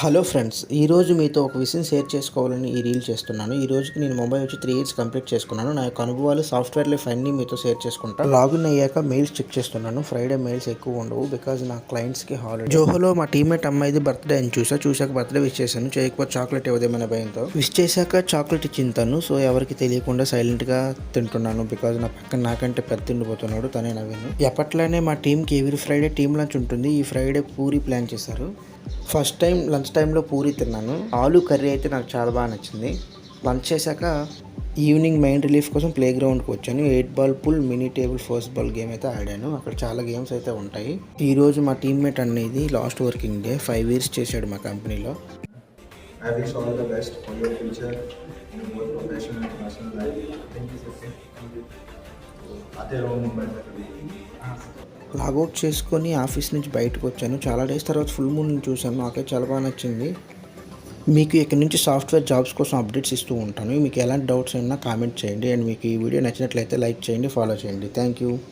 Hello friends, ఈరోజు మీతో ఒక విషయం షేర్ చేసుకోవాలని ఈ రీల్ చేస్తున్నాను. ఈ రోజుకి నేను ముంబై వచ్చి 3 ఇయర్స్ కంప్లీట్ చేసుకున్నాను. నా యొక్క అనుభవాలు సాఫ్ట్వేర్ లైఫ్ అన్నీ మీతో షేర్ చేసుకుంటా. లాగిన్ అయ్యాక మెయిల్స్ చెక్ చేస్తున్నాను. ఫ్రైడే మెయిల్స్ ఎక్కువ ఉండవు బికాజ్ నా క్లయింట్స్కి హాలిడే. జోహోలో మా టీమ్మేట్ అమ్మాయిది బర్త్డే అని చూశాక బర్త్డే విష్ చేశాను. చేయకపోతే చాక్లెట్ ఇవ్వదేమనే భయంతో విష్ చేశాక చాక్లెట్ ఇచ్చింది తను. సో ఎవరికి తెలియకుండా సైలెంట్గా తింటున్నాను బికాజ్ నా పక్కన నాకంటే పెద్ద తిండిపోతున్నాడు, తనే నవ్వాను. ఎప్పట్లానే మా టీంకి ఎవ్రీ ఫ్రైడే టీమ్ లంచ్ ఉంటుంది. ఈ ఫ్రైడే పూరి ప్లాన్ చేశారు. ఫస్ట్ టైం లంచ్ టైంలో పూరి తిన్నాను. ఆలూ కర్రీ అయితే నాకు చాలా బాగా నచ్చింది. లంచ్ చేశాక ఈవినింగ్ మైండ్ రిలీఫ్ కోసం ప్లే గ్రౌండ్కి వచ్చాను. 8 ball pool, mini table, first ball game అయితే ఆడాను. అక్కడ చాలా గేమ్స్ అయితే ఉంటాయి. ఈరోజు మా టీమ్మేట్ అనేది లాస్ట్ వర్కింగ్ డే. 5 ఇయర్స్ చేశాడు మా కంపెనీలో. I wish all the best for your future in both professional and personal life. Thank you, sir. आते रहो मुंबई में कभी. లాగౌట్ చేసుకొని ఆఫీస్ నుంచి బయటకు వచ్చాను. చాలా డేస్ తర్వాత ఫుల్ మూన్ చూశాను. నాకైతే చాలా బాగా నచ్చింది. మీకు ఇక్కడ నుంచి సాఫ్ట్వేర్ జాబ్స్ కోసం అప్డేట్స్ ఇస్తూ ఉంటాను. మీకు ఎలాంటి డౌట్స్ అయినా కామెంట్ చేయండి. అండ్ మీకు ఈ వీడియో నచ్చినట్లయితే లైక్ చేయండి, ఫాలో చేయండి. Thank you.